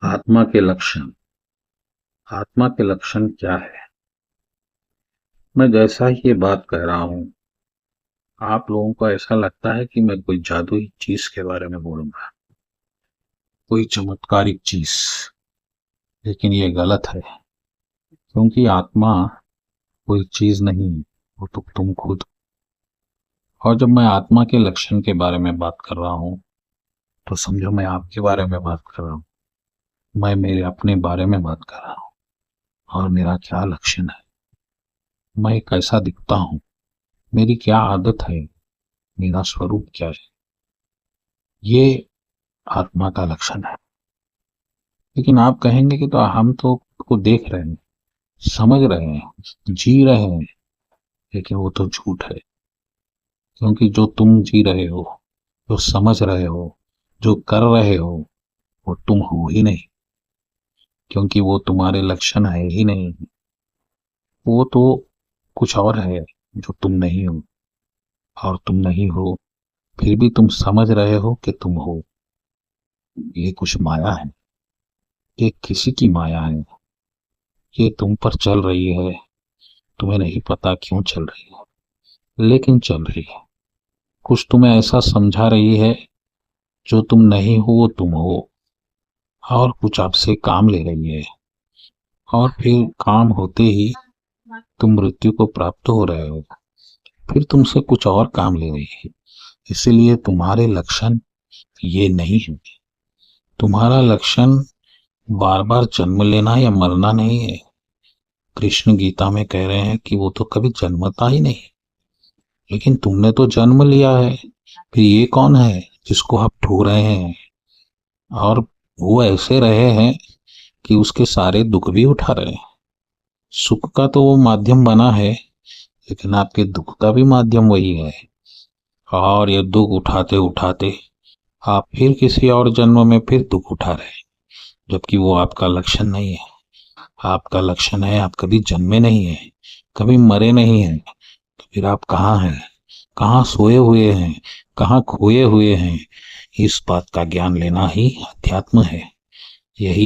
आत्मा के लक्षण। आत्मा के लक्षण क्या है? मैं जैसा ही ये बात कह रहा हूं, आप लोगों को ऐसा लगता है कि मैं कोई जादुई चीज के बारे में बोलूंगा, कोई चमत्कारिक चीज। लेकिन ये गलत है, क्योंकि आत्मा कोई चीज नहीं, वो तो तुम खुद। और जब मैं आत्मा के लक्षण के बारे में बात कर रहा हूं, तो समझो मैं आपके बारे में बात कर रहा हूं। मैं मेरे अपने बारे में बात कर रहा हूं। और मेरा क्या लक्षण है, मैं कैसा दिखता हूं, मेरी क्या आदत है, मेरा स्वरूप क्या है, ये आत्मा का लक्षण है। लेकिन आप कहेंगे कि तो हम तो को देख रहे हैं, समझ रहे हैं, जी रहे हैं। लेकिन वो तो झूठ है, क्योंकि जो तुम जी रहे हो, जो समझ रहे हो, जो कर रहे हो, वो तुम हो ही नहीं, क्योंकि वो तुम्हारे लक्षण है ही नहीं। वो तो कुछ और है जो तुम नहीं हो। और तुम नहीं हो, फिर भी तुम समझ रहे हो कि तुम हो। ये कुछ माया है, ये किसी की माया है। ये तुम पर चल रही है, तुम्हें नहीं पता क्यों चल रही है, लेकिन चल रही है। कुछ तुम्हें ऐसा समझा रही है, जो तुम नहीं हो वो तुम हो। और कुछ आपसे काम ले रही है, और फिर काम होते ही तुम मृत्यु को प्राप्त हो रहे हो। फिर तुमसे कुछ और काम ले रही है। इसलिए तुम्हारे लक्षण ये नहीं है। तुम्हारा लक्षण बार बार जन्म लेना या मरना नहीं है। कृष्ण गीता में कह रहे हैं कि वो तो कभी जन्मता ही नहीं। लेकिन तुमने तो जन्म लिया है। फिर ये कौन है जिसको आप ढो रहे हैं? और वो ऐसे रहे हैं कि उसके सारे दुख भी उठा रहे हैं। सुख का तो वो माध्यम बना है, लेकिन आपके दुख का भी माध्यम वही है। और ये दुख उठाते उठाते आप फिर किसी और जन्म में फिर दुख उठा रहे हैं, जबकि वो आपका लक्षण नहीं है। आपका लक्षण है आप कभी जन्मे नहीं है, कभी मरे नहीं है। तो फिर आप कहाँ हैं, कहाँ सोए हुए हैं, कहाँ खोए हुए हैं? इस बात का ज्ञान लेना ही अध्यात्म है। यही